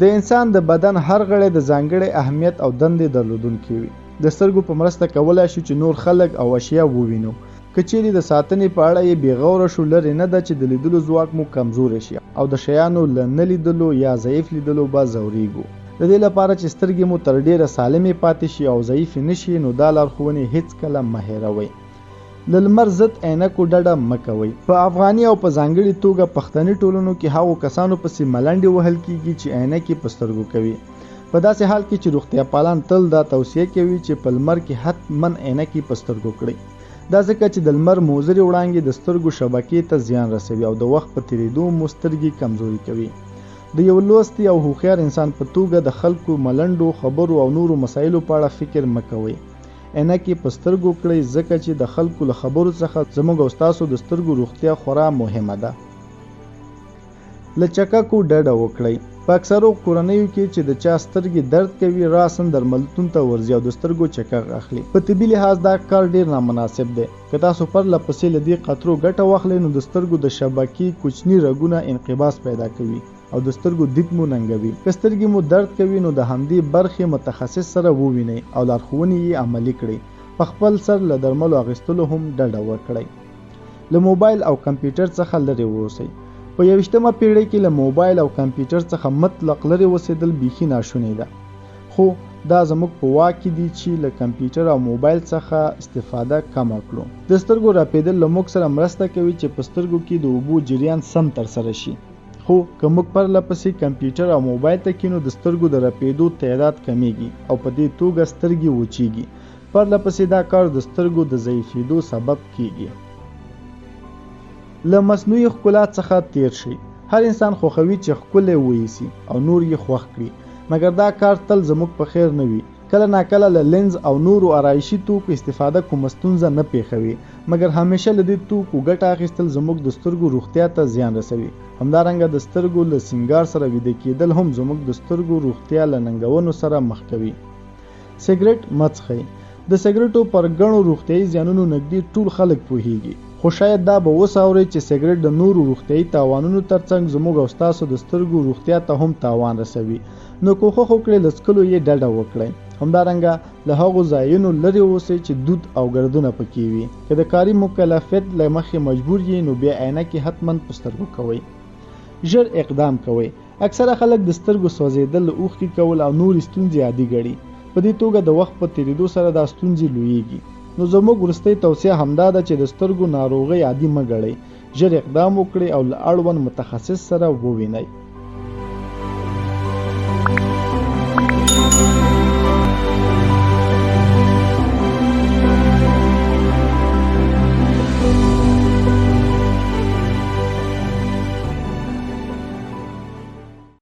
د انسان د بدن هر غړی د ځانګړي اهمیت او دندې درلودونکی وي. د سترګو په مرسته کولای شو چې نور خلک او اشیا ووینو. که چیرې د ساتنې په اړه یې بېغوره شو، لرې نه ده چې د لیدلو ځواک مو کمزوری شي او د شیانو له نه لیدلو یا ضعیف لیدلو به ځورېږو. د دې لپاره چې سترګې مو تر ډېره سالمې پاتې شي او ضعیفې نه شي، نو دا لارښوونې هیڅکله مه هېروئ. له لمر ضد عینکو ډډه مه کوئ. په افغاني او په ځانګړې توګه پښتني ټولنو کې هغو کسانو پسې ملنډې وهل کیږي چې عینکې په سترګو کوي. په داسې حال کې چې روغتیا پالان تل دا توصیه کوي چې په لمر کې حتما عینکې په سترګو کړئ. دا ځکه چې د لمر موزري وړانګې د سترګو شبکې ته زیان رسوي او د وخت په تېرېدو مو سترګې کمزوري کوي. د یو لوستي او هوښیار انسان په توګه د خلکو ملنډو خبرو او نورو مسایلو په اړه فکر مه کوئ. عینکې په سترګو کړئ ځکه چې د خلکو له خبرو څخه زموږ او ستاسو د سترګو روغتیا خورا مهمه ده. له چککو ډډه وکړئ. په اکثرو کورنیو کې چې د چا سترګې درد کوي، راسن درملتون ته ورځي او د سترګو چکک اخلي. په طبي لحاظ دا کار ډیر نامناسب دی. که تاسو پرله پسې له دې قطرو ګټه واخلئ، نو د سترګو د شبکې کوچني رګونه انقباض پیدا کوي او د سترګو دید مو ننګوي. که سترګې مو درد کوي، نو د همدې برخې متخصص سره ووینئ او لارښوونې یې عملي کړئ. په خپل سر له درملو اخیستلو هم ډډه وکړئ. له موبایل او کمپیوټر څخه لرې واوسئ. په 21مه پیړۍ کې له موبایل او کمپیوټر څخه مطلق لرې اوسېدل بیخي ناشونی ده. خو دا زموږ په واک کې دي چې له کمپیوټر او موبایل څخه استفاده کمه کړو. د سترګو رپېدل له موږ سره مرسته کوي چې په سترګو کې د اوبو جریان سم ترسره شي. خو که موږ پرله پسې کمپیوټر او موبایل ته کینو، د سترګو د رپېدو تعداد کمیږي او په دې توګه سترګې وچیږي. پرله پسې دا کار د سترګو د ضعیفېدو سبب کیږي. له مصنوعي ښکلا څخه تیر شئ. هر انسان خوښوي چې ښکلی وایسي او نور یې خوښ کړي، مګر دا کار تل زموږ په خیر نه وي. کله ناکله له لینز او نورو آرایشي توکو استفاده کومه ستونزه نه پیښوي، مګر همیشه له دې توکو ګټه اخیستل زموږ د سترګو روغتیا ته زیان رسوي. همدارنګه د سترګو له سینګار سره ویده کېدل هم زموږ د سترګو روغتیا له ننګونو سره مخ کوي. سګرټ مه څښئ. د سګرټو پر ګڼو روغتیایي زیانونو نږدې ټول خلک پوهیږي، خو شاید دا به اوس اورئ چې سګرټ د نورو روغتیایي تاوانونو ترڅنګ زموږ او ستاسو د سترګو روغتیا ته هم تاوان رسوي. نو کوښښ وکړئ له څښلو یې ډډه وکړئ. همدارنګه له هغو ځایونو لرې اوسئ چې دود او ګردونه پکې وي. که د کاري مکلفیت له مخې مجبور یې، نو بیا عینکې حتما په سترګو کوئ. ژر اقدام کوئ. اکثره خلک د سترګو سوځېدل، اوښکې کول او نورې ستونزې عادي ګڼي. په دې توګه د وخت په تېرېدو سره دا ستونزې لویېږي. نو زموږ وروستۍ توصیه همدا ده چې د سترګو ناروغۍ عادي مه ګڼئ. ژر اقدام وکړئ او له اړوند متخصص سره ووینئ.